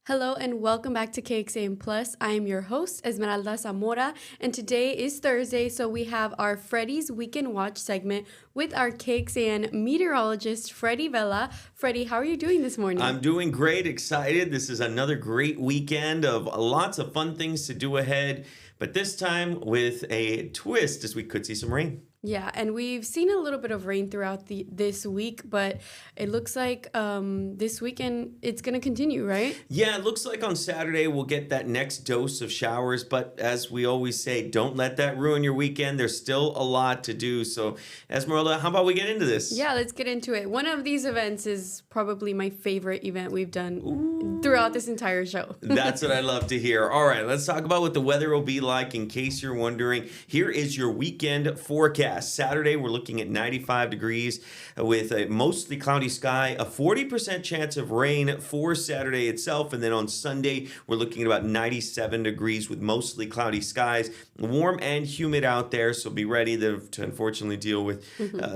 Hello and welcome back to KXAN Plus. I am your host, Esmeralda Zamora, and today is Thursday, so we have our Freddy's Weekend Watch segment with our KXAN meteorologist, Freddy Vella. Freddy, how are you doing this morning? I'm doing great, excited. This is another great weekend of lots of fun things to do ahead, but this time with a twist as we could see some rain. Yeah, and we've seen a little bit of rain throughout this week, but it looks like this weekend it's going to continue, right? Yeah, it looks like on Saturday we'll get that next dose of showers, but as we always say, don't let that ruin your weekend. There's still a lot to do. So, Esmeralda, how about we get into this? Yeah, let's get into it. One of these events is probably my favorite event we've done throughout this entire show. That's what I love to hear. All right, let's talk about what the weather will be like in case you're wondering. Here is your weekend forecast. Saturday, we're looking at 95 degrees with a mostly cloudy sky, a 40% chance of rain for Saturday itself. And then on Sunday, we're looking at about 97 degrees with mostly cloudy skies, warm and humid out there. So be ready to unfortunately deal with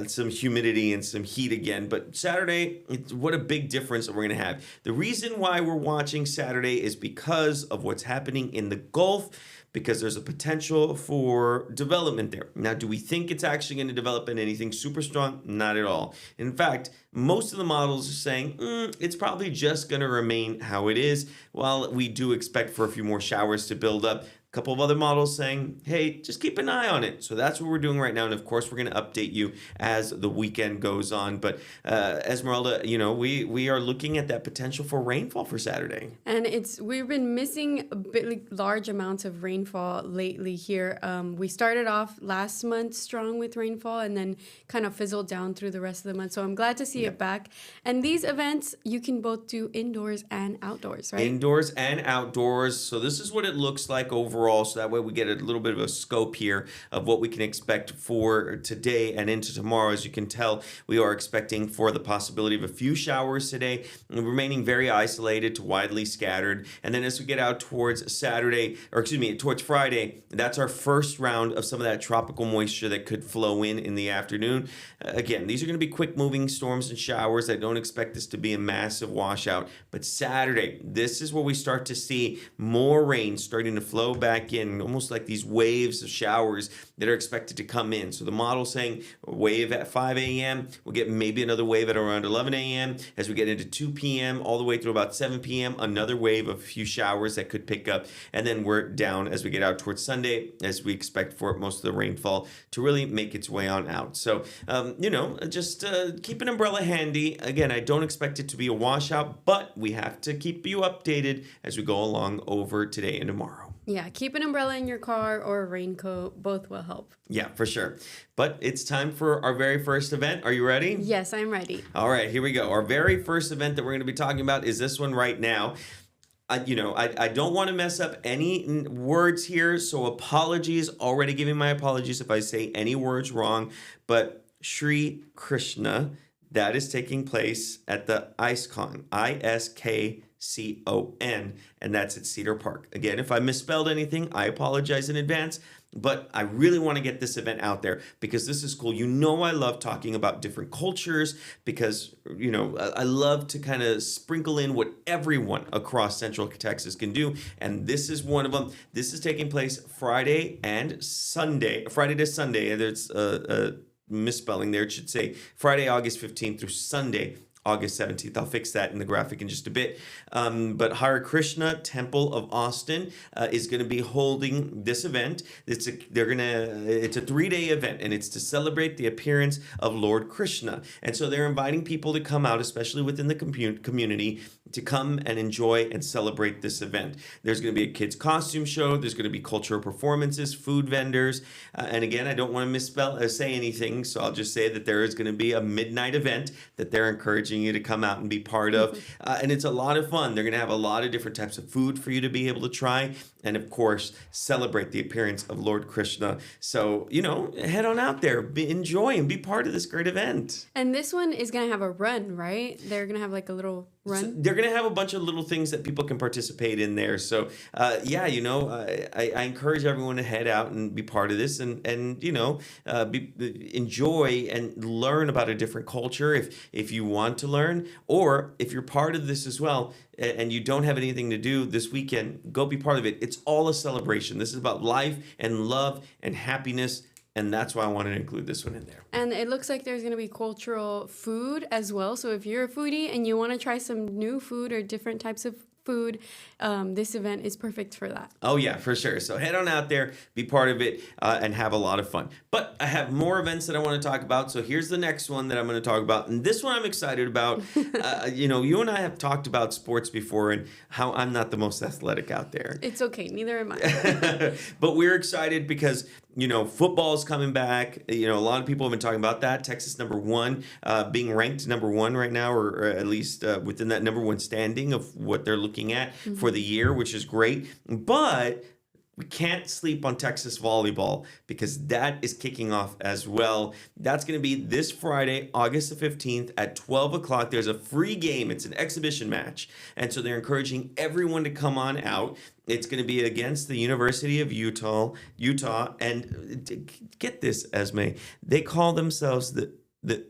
some humidity and some heat again. But Saturday, what a big difference that we're going to have. The reason why we're watching Saturday is because of what's happening in the Gulf, because there's a potential for development there. Now, do we think it's actually going to develop into anything super strong? Not at all. In fact, most of the models are saying it's probably just going to remain how it is, while we do expect for a few more showers to build up. A couple of other models saying, hey, just keep an eye on it. So that's what we're doing right now. And of course, we're going to update you as the weekend goes on. But Esmeralda, we are looking at that potential for rainfall for Saturday. And we've been missing a bit large amounts of rainfall lately here. We started off last month strong with rainfall and then kind of fizzled down through the rest of the month. So I'm glad to see it back. And these events, you can both do indoors and outdoors, right? Indoors and outdoors. So this is what it looks like overall. So that way we get a little bit of a scope here of what we can expect for today and into tomorrow. As you can tell, we are expecting for the possibility of a few showers today, remaining very isolated to widely scattered. And then as we get out towards towards Friday, that's our first round of some of that tropical moisture that could flow in the afternoon. Again, these are going to be quick moving storms and showers. I don't expect this to be a massive washout. But Saturday, this is where we start to see more rain starting to flow back in, almost like these waves of showers that are expected to come in. So the model saying a wave at 5 a.m. We'll get maybe another wave at around 11 a.m. As we get into 2 p.m. all the way through about 7 p.m., another wave of a few showers that could pick up. And then we're down as we get out towards Sunday, as we expect for most of the rainfall to really make its way on out. So, just keep an umbrella handy. Again, I don't expect it to be a washout, but we have to keep you updated as we go along over today and tomorrow. Yeah, keep an umbrella in your car or a raincoat. Both will help. Yeah, for sure. But it's time for our very first event. Are you ready? Yes, I'm ready. All right, here we go. Our very first event that we're going to be talking about is this one right now. I don't want to mess up any words here, so apologies. Already giving my apologies if I say any words wrong. But Sri Krishna, that is taking place at the ISKCON, ISKCON, and that's at Cedar Park. Again, if I misspelled anything, I apologize in advance, but I really want to get this event out there because this is cool. I love talking about different cultures because, I love to kind of sprinkle in what everyone across Central Texas can do, and this is one of them. This is taking place Friday to Sunday. There's a misspelling there. It should say Friday, August 15th through Sunday, August 17th. I'll fix that in the graphic in just a bit. But Hare Krishna Temple of Austin is going to be holding this event. It's a 3-day event, and it's to celebrate the appearance of Lord Krishna. And so they're inviting people to come out, especially within the community, to come and enjoy and celebrate this event. There's going to be a kids' costume show. There's going to be cultural performances, food vendors. And again, I don't want to misspell or say anything, so I'll just say that there is going to be a midnight event that they're encouraging you to come out and be part of. And it's a lot of fun. They're going to have a lot of different types of food for you to be able to try. And of course, celebrate the appearance of Lord Krishna. So, head on out there, enjoy and be part of this great event. And this one is going to have a run, right? They're going to have like a little So run? they're going to have a bunch of little things that people can participate in there. So, yeah, I encourage everyone to head out and be part of this and enjoy and learn about a different culture if you want to learn, or if you're part of this as well and you don't have anything to do this weekend, go be part of it. It's all a celebration. This is about life and love and happiness. And that's why I wanted to include this one in there. And it looks like there's going to be cultural food as well. So if you're a foodie and you want to try some new food or different types of food, this event is perfect for that. Oh, yeah, for sure. So head on out there, be part of it, and have a lot of fun. But I have more events that I want to talk about. So here's the next one that I'm going to talk about. And this one I'm excited about. You and I have talked about sports before and how I'm not the most athletic out there. It's okay. Neither am I. But we're excited because football is coming back. A lot of people have been talking about that. Texas #1, being ranked #1 right now, or at least within that #1 standing of what they're looking at for the year, which is great. But we can't sleep on Texas volleyball because that is kicking off as well. That's going to be this Friday, August the 15th at 12 o'clock. There's a free game. It's an exhibition match. And so they're encouraging everyone to come on out. It's going to be against the University of Utah. And get this, Esme, they call themselves the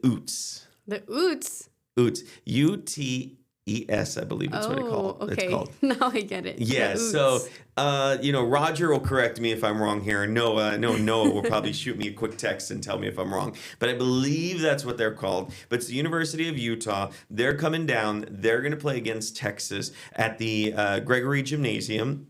Utes. The Utes? Utes. UTES, I believe it's what okay. it's called. Now I get it. Yeah, so, Roger will correct me if I'm wrong here. Noah will probably shoot me a quick text and tell me if I'm wrong. But I believe that's what they're called. But it's the University of Utah. They're coming down. They're going to play against Texas at the Gregory Gymnasium.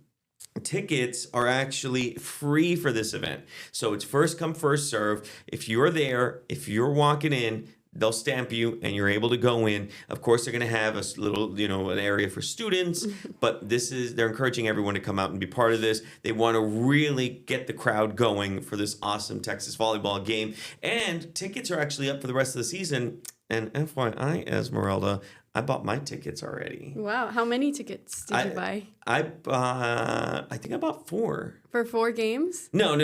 Tickets are actually free for this event. So it's first come, first serve. If you're there, if you're walking in, they'll stamp you and you're able to go in. Of course, they're going to have a little, an area for students, but they're encouraging everyone to come out and be part of this. They want to really get the crowd going for this awesome Texas volleyball game. And tickets are actually up for the rest of the season. And FYI, Esmeralda, I bought my tickets already. Wow. How many tickets did you buy? I think I bought 4. For 4 games? No.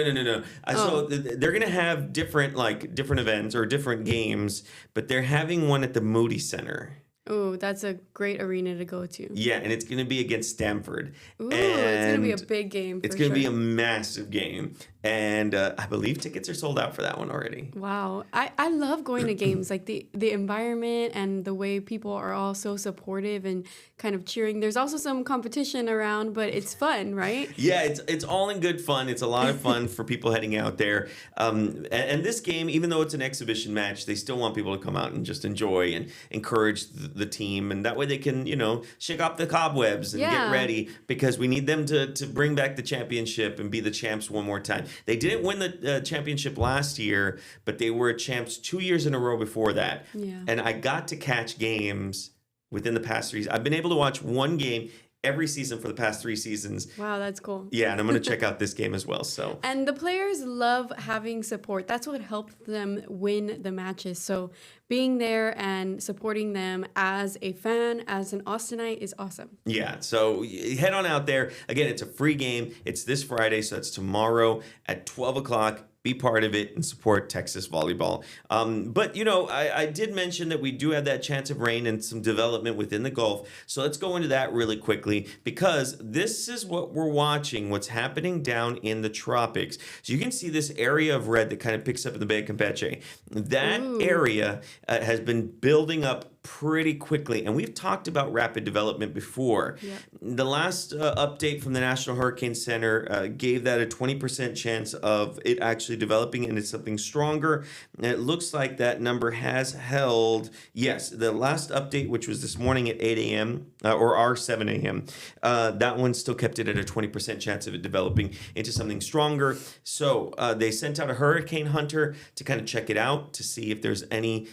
So they're going to have different events or different games, but they're having one at the Moody Center. Oh, that's a great arena to go to. Yeah, and it's going to be against Stanford. Ooh, it's going to be a big game. It's going to be a massive game. And I believe tickets are sold out for that one already. Wow. I love going to games, like the environment and the way people are all so supportive and kind of cheering. There's also some competition around, but it's fun, right? Yeah, it's all in good fun. It's a lot of fun for people heading out there. And this game, even though it's an exhibition match, they still want people to come out and just enjoy and encourage the team. And that way they can, shake off the cobwebs and get ready, because we need them to bring back the championship and be the champs one more time. They didn't win the championship last year, but they were champs 2 years in a row before that. Yeah. And I got to catch games within the past 3 seasons. I've been able to watch one game every season for the past 3 seasons. Wow, that's cool. Yeah, and I'm going to check out this game as well. So. And the players love having support. That's what helped them win the matches. So being there and supporting them as a fan, as an Austinite, is awesome. Yeah, so head on out there. Again, it's a free game. It's this Friday, so it's tomorrow at 12 o'clock. Be part of it and support Texas volleyball. But, I did mention that we do have that chance of rain and some development within the Gulf. So let's go into that really quickly, because this is what we're watching, what's happening down in the tropics. So you can see this area of red that kind of picks up in the Bay of Campeche. That area has been building up pretty quickly, and we've talked about rapid development before. Yep. The last update from the National Hurricane Center gave that a 20% chance of it actually developing into something stronger, and it looks like that number has held. Yes, the last update, which was this morning at 8 a.m. Or our 7 a.m., that one still kept it at a 20% chance of it developing into something stronger. So they sent out a hurricane hunter to kind of check it out to see if there's any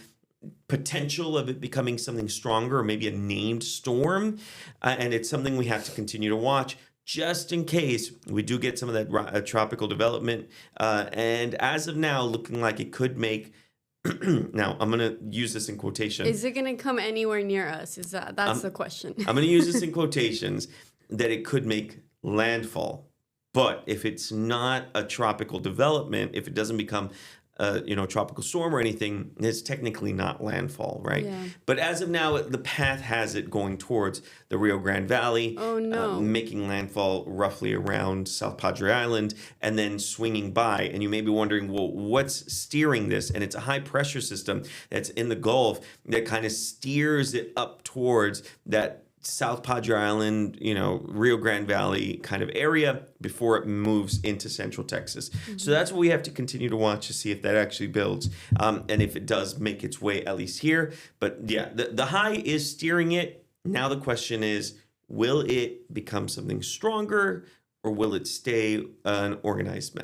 potential of it becoming something stronger, or maybe a named storm. And it's something we have to continue to watch, just in case we do get some of that tropical development. And as of now, looking like it could make... Now, I'm going to use this in quotation. Is it going to come anywhere near us? That's the question. I'm going to use this in quotations, that it could make landfall. But if it's not a tropical development, if it doesn't become tropical storm or anything, it's technically not landfall, right? Yeah. But as of now, the path has it going towards the Rio Grande Valley, Oh, no. making landfall roughly around South Padre Island, and then swinging by. And you may be wondering, well, what's steering this? And it's a high pressure system that's in the Gulf that kind of steers it up towards that South Padre Island, Rio Grande Valley kind of area before it moves into central Texas. Mm-hmm. So that's what we have to continue to watch to see if that actually builds and if it does make its way at least here. But yeah, the high is steering it. Now the question is, will it become something stronger or will it stay an unorganized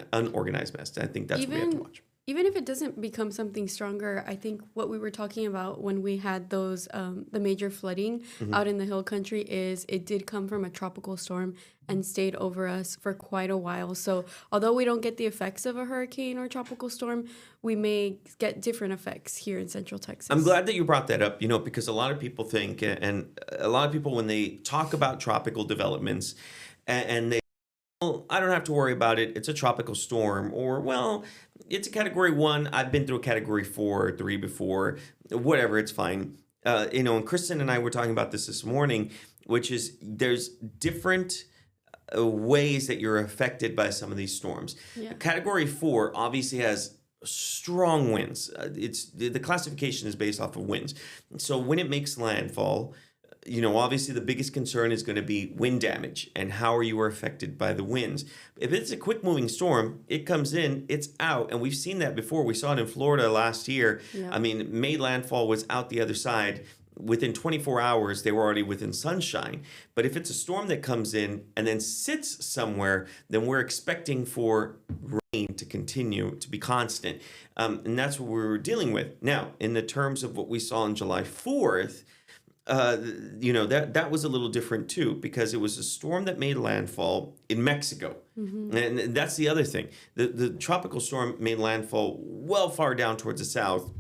mess? I think that's what we have to watch. Even if it doesn't become something stronger, I think what we were talking about when we had those the major flooding out in the hill country is it did come from a tropical storm and stayed over us for quite a while. So although we don't get the effects of a hurricane or tropical storm, we may get different effects here in Central Texas. I'm glad that you brought that up, because a lot of people think, and a lot of people when they talk about tropical developments and they, well, I don't have to worry about it. It's a tropical storm, or, well, it's a category 1. I've been through a category 4 or 3 before. Whatever, it's fine. And Kristen and I were talking about this morning, which is there's different ways that you're affected by some of these storms. Yeah. Category 4 obviously has strong winds. The classification is based off of winds. So when it makes landfall, obviously the biggest concern is going to be wind damage and how are you affected by the winds. If it's a quick moving storm, it comes in, it's out. And we've seen that before. We saw it in Florida last year. Yeah. I mean, made landfall, was out the other side. Within 24 hours, they were already within sunshine. But if it's a storm that comes in and then sits somewhere, then we're expecting for rain to continue to be constant. And that's what we're dealing with. Now, in the terms of what we saw on July 4th, that was a little different too, because it was a storm that made landfall in Mexico. Mm-hmm. And that's the other thing. The tropical storm made landfall well far down towards the south,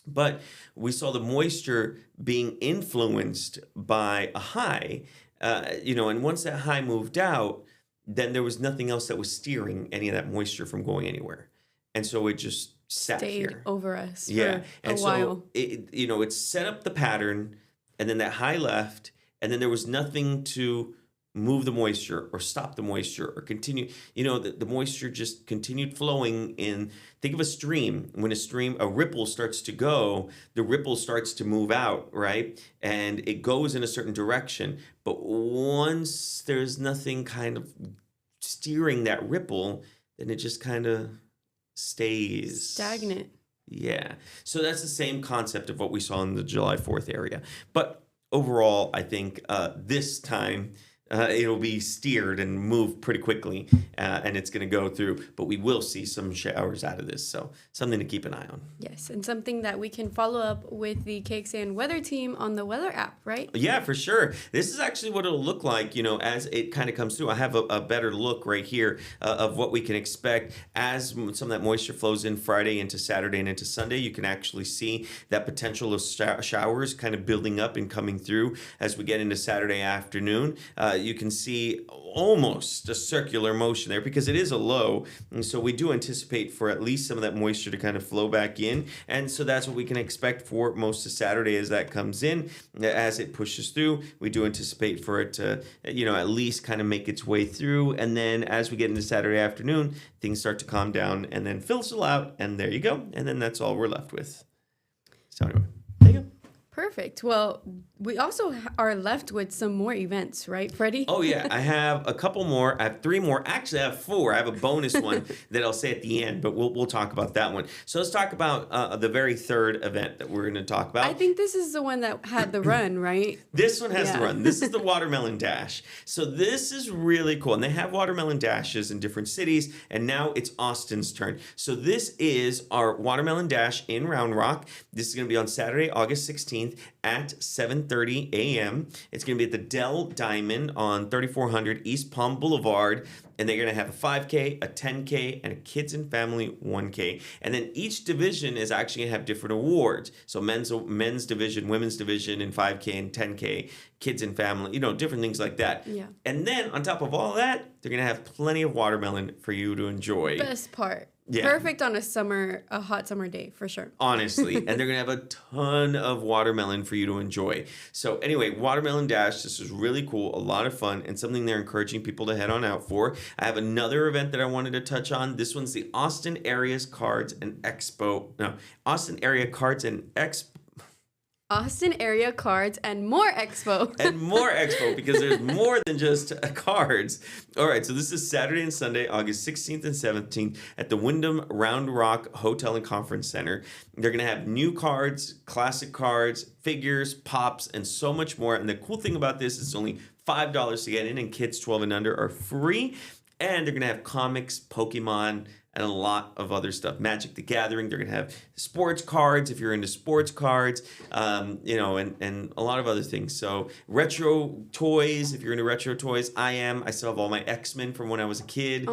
but we saw the moisture being influenced by a high, and once that high moved out, then there was nothing else that was steering any of that moisture from going anywhere. And so it just stayed here over us for and a while. So it set up the pattern. And then that high left, and then there was nothing to move the moisture or stop the moisture or continue. The moisture just continued flowing in. Think of a stream. When a ripple starts to go, the ripple starts to move out, right? And it goes in a certain direction. But once there's nothing kind of steering that ripple, then it just kind of stays stagnant. Yeah. So that's the same concept of what we saw in the July 4th area. But overall, I think this time it'll be steered and move pretty quickly, and it's going to go through. But we will see some showers out of this, so something to keep an eye on. Yes, and something that we can follow up with the KXAN weather team on the weather app, right? Yeah, for sure. This is actually what it'll look like, as it kind of comes through. I have a better look right here of what we can expect as some of that moisture flows in Friday into Saturday and into Sunday. You can actually see that potential of showers kind of building up and coming through as we get into Saturday afternoon. You can see almost a circular motion there because it is a low. And so we do anticipate for at least some of that moisture to kind of flow back in. And so that's what we can expect for most of Saturday as that comes in. As it pushes through, we do anticipate for it to, at least kind of make its way through. And then as we get into Saturday afternoon, things start to calm down and then fizzle out. And there you go. And then that's all we're left with. So anyway, there you go. Perfect. Well, we also are left with some more events, right, Freddy? Oh, yeah. I have a couple more. I have 3 more. Actually, I have 4. I have a bonus one that I'll say at the end, but we'll talk about that one. So let's talk about the very third event that we're going to talk about. I think this is the one that had the run, right? This one has the run. This is the Watermelon Dash. So this is really cool. And they have Watermelon Dashes in different cities, and now it's Austin's turn. So this is our Watermelon Dash in Round Rock. This is going to be on Saturday, August 16th. At 7:30 a.m. It's going to be at the Dell Diamond on 3400 East Palm Boulevard. And they're going to have a 5K, a 10K, and a Kids and Family 1K. And then each division is actually going to have different awards. So men's division, women's division, and 5K and 10K, Kids and Family, different things like that. Yeah. And then on top of all that, they're going to have plenty of watermelon for you to enjoy. Best part. Yeah. Perfect on a hot summer day for sure. Honestly, and they're gonna have a ton of watermelon for you to enjoy. So anyway, Watermelon Dash, this is really cool, a lot of fun, and something they're encouraging people to head on out for. I have another event that I wanted to touch on. This one's the Austin Area Cards and Expo. No, Austin Area Cards and Expo. Austin Area Cards and more Expo. And more Expo, because there's more than just cards. All right, so this is Saturday and Sunday, August 16th and 17th at the Wyndham Round Rock Hotel and Conference Center. They're going to have new cards, classic cards, figures, pops, and so much more. And the cool thing about this is it's only $5 to get in, and kids 12 and under are free. And they're going to have comics, Pokemon, and a lot of other stuff. Magic the Gathering. They're going to have sports cards if you're into sports cards, and a lot of other things. So retro toys, if you're into retro toys, I still have all my X-Men from when I was a kid.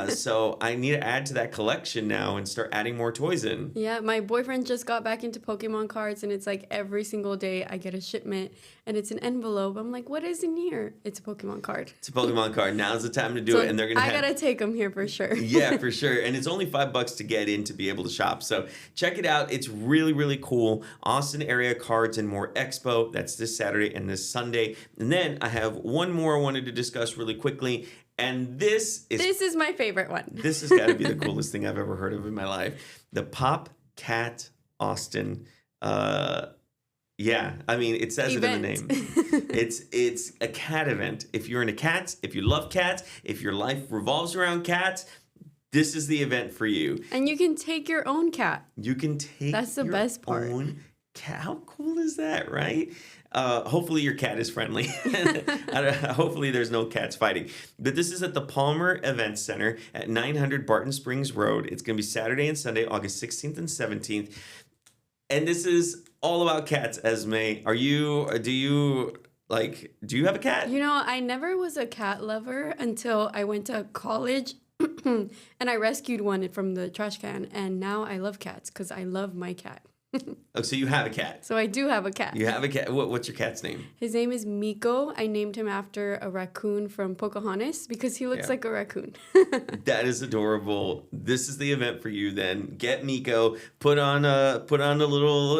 So I need to add to that collection now and start adding more toys in. Yeah, my boyfriend just got back into Pokemon cards, and it's like every single day I get a shipment, and it's an envelope. I'm like, what is in here? It's a Pokemon card. It's a Pokemon card. Now's the time to do it, and they're gonna. I gotta take them here for sure. Yeah, for sure. And it's only $5 to get in to be able to shop. So check it out. It's really, really cool. Austin Area Cards and More Expo. That's this Saturday and this Sunday. And then I have one more I wanted to discuss really quickly. And this is my favorite one. This has got to be the coolest thing I've ever heard of in my life. The Pop Cat Austin. Yeah, I mean, it says event. it in the name. It's a cat event. If you're into cats, if you love cats, if your life revolves around cats, this is the event for you. And you can take your own cat. You can take That's the your best part. own cat. How cool is that, right? Hopefully your cat is friendly. Hopefully there's no cats fighting. But this is at the Palmer Event Center at 900 Barton Springs Road. It's going to be Saturday and Sunday, August 16th and 17th. And this is all about cats, Esme. Do you have a cat? You know, I never was a cat lover until I went to college and I rescued one from the trash can. And now I love cats because I love my cat. Oh, so you have a cat. So I do have a cat. You have a cat. What's your cat's name? His name is Miko. I named him after a raccoon from Pocahontas because he looks like a raccoon. That is adorable. This is the event for you then. Get Miko, put on a little,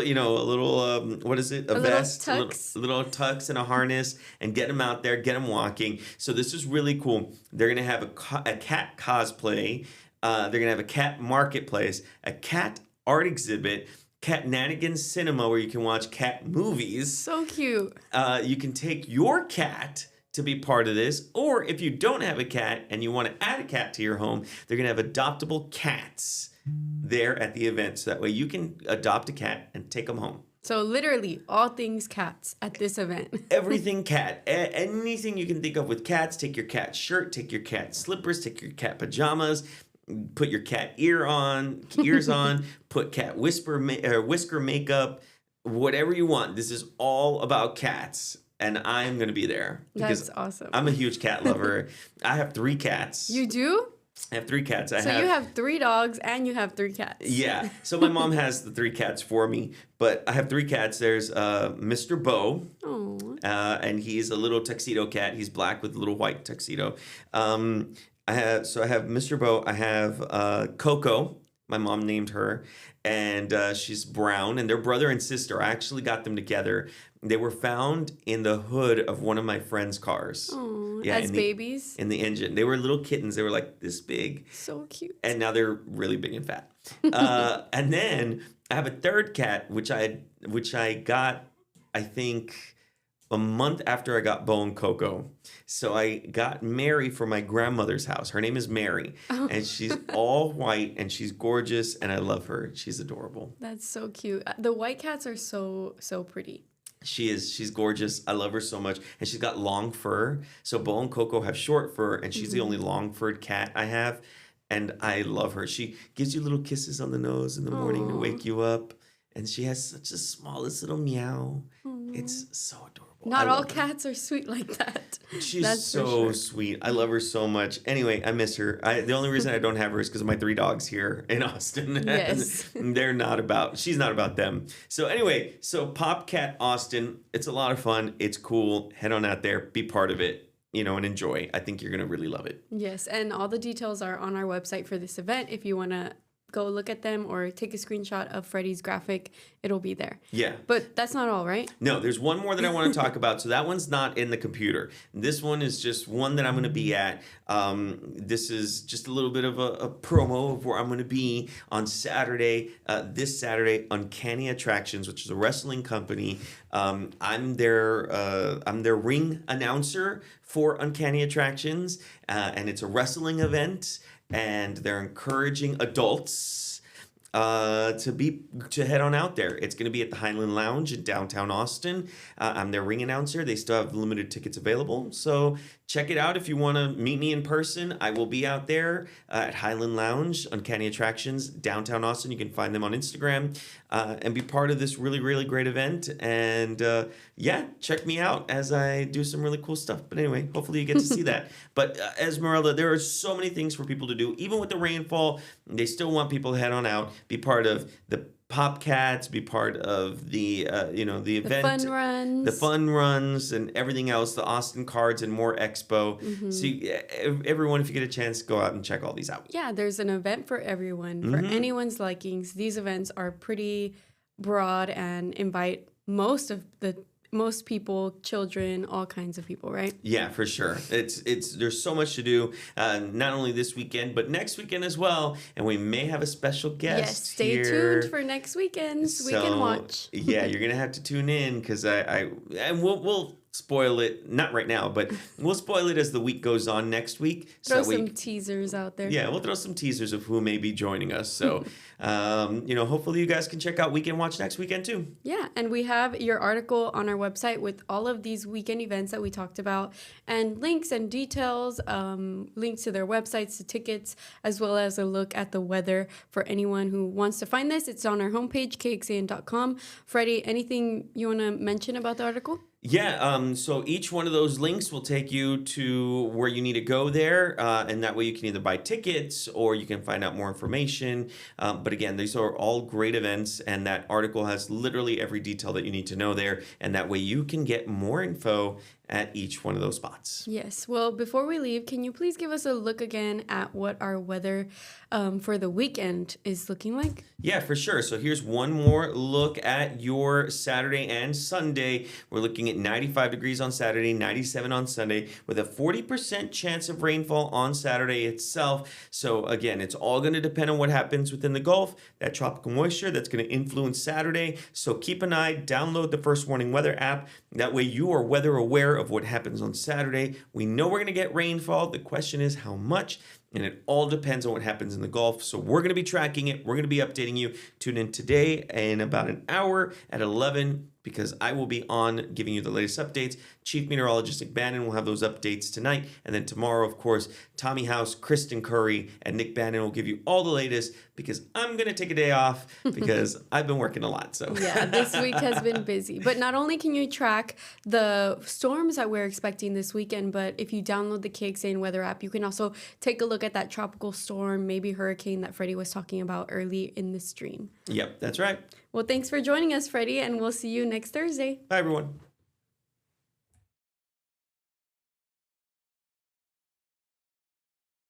what is it? A vest, little tux and a harness, and get him out there, get him walking. So this is really cool. They're going to have a cat cosplay. They're going to have a cat marketplace, a cat art exhibit, Cat Nannigan Cinema, where you can watch cat movies. So cute. You can take your cat to be part of this, or if you don't have a cat and you want to add a cat to your home, they're going to have adoptable cats there at the event. So that way you can adopt a cat and take them home. So literally all things cats at this event. Everything cat. Anything you can think of with cats. Take your cat shirt, take your cat slippers, take your cat pajamas. Put your cat ears on, put cat whisker makeup, whatever you want. This is all about cats, and I'm going to be there. That's awesome. I'm a huge cat lover. I have 3 cats. You do? I have 3 cats. You have 3 dogs and you have 3 cats. Yeah. So my mom has the 3 cats for me, but I have 3 cats. There's Mr. Bo, and he's a little tuxedo cat. He's black with a little white tuxedo. I have Mr. Bo. I have Coco. My mom named her, and she's brown. And they're brother and sister. I actually got them together. They were found in the hood of one of my friend's cars. Oh, yeah, as babies? In the engine. They were little kittens. They were like this big. So cute. And now they're really big and fat. And then I have a third cat, which I got, I think, a month after I got Bo and Coco. So I got Mary from my grandmother's house. Her name is Mary. Oh. And she's all white and she's gorgeous and I love her. She's adorable. That's so cute. The white cats are so pretty. She is. She's gorgeous. I love her so much. And she's got long fur. So Bo and Coco have short fur and she's the only long furred cat I have. And I love her. She gives you little kisses on the nose in the morning to wake you up. And she has such a smallest little meow. It's so adorable. Not all cats are sweet like that. She's so sweet. I love her so much. Anyway, I miss her. The only reason I don't have her is because of my 3 dogs here in Austin. Yes. She's not about them. So anyway, Pop Cat Austin, it's a lot of fun. It's cool. Head on out there. Be part of it. and enjoy. I think you're going to really love it. Yes, and all the details are on our website for this event. If you want to go look at them or take a screenshot of Freddy's graphic, it'll be there. Yeah. But that's not all, right? No, there's one more that I want to talk about. So that one's not in the computer. This one is just one that I'm going to be at. This is just a little bit of a promo of where I'm going to be on Saturday, this Saturday, Uncanny Attractions, which is a wrestling company. I'm their ring announcer for Uncanny Attractions, and it's a wrestling event. And they're encouraging adults to head on out there. It's going to be at the Highland Lounge in downtown Austin. I'm their ring announcer. They still have limited tickets available. So check it out if you want to meet me in person. I will be out there at Highland Lounge, Uncanny Attractions, downtown Austin. You can find them on Instagram and be part of this really, really great event. And check me out as I do some really cool stuff. But anyway, hopefully you get to see that. But Esmeralda, there are so many things for people to do. Even with the rainfall, they still want people to head on out, be part of the Popcats, be part of the the event, the fun runs, and everything else, the Austin Cards and More Expo. Mm-hmm. So everyone, if you get a chance, go out and check all these out. Yeah, there's an event for everyone, for anyone's likings. These events are pretty broad and invite most people, children, all kinds of people, right? Yeah, for sure. There's so much to do, not only this weekend, but next weekend as well. And we may have a special guest. Yes, stay tuned for next weekend's Weekend Watch. Yeah, you're gonna have to tune in because we'll spoil it, not right now, but we'll spoil it as the week goes on next week. Throw some teasers out there. Yeah, we'll throw some teasers of who may be joining us. So, hopefully you guys can check out Weekend Watch next weekend too. Yeah, and we have your article on our website with all of these weekend events that we talked about and links and details, links to their websites, to tickets, as well as a look at the weather for anyone who wants to find this. It's on our homepage, KXAN.com. Freddy, anything you want to mention about the article? Yeah, so each one of those links will take you to where you need to go there, and that way you can either buy tickets or you can find out more information. But again, these are all great events, and that article has literally every detail that you need to know there, and that way you can get more info at each one of those spots. Yes. Well, before we leave, can you please give us a look again at what our weather for the weekend is looking like? Yeah, for sure. So here's one more look at your Saturday and Sunday. We're looking at 95 degrees on Saturday, 97 on Sunday, with a 40% chance of rainfall on Saturday itself. So again, it's all going to depend on what happens within the Gulf, that tropical moisture that's going to influence Saturday. So keep an eye, download the First Warning Weather app. That way you are weather aware of what happens on Saturday. We know we're going to get rainfall. The question is how much, and it all depends on what happens in the Gulf. So we're going to be tracking it. We're going to be updating you. Tune in today in about an hour at 11 because I will be on giving you the latest updates. Chief Meteorologist Nick Bannon will have those updates tonight. And then tomorrow, of course, Tommy House, Kristen Curry, and Nick Bannon will give you all the latest because I'm going to take a day off because I've been working a lot. So yeah, this week has been busy. But not only can you track the storms that we're expecting this weekend, but if you download the KXAN weather app, you can also take a look at that tropical storm, maybe hurricane that Freddy was talking about early in the stream. Yep, that's right. Well, thanks for joining us, Freddy, and we'll see you next Thursday. Bye, everyone.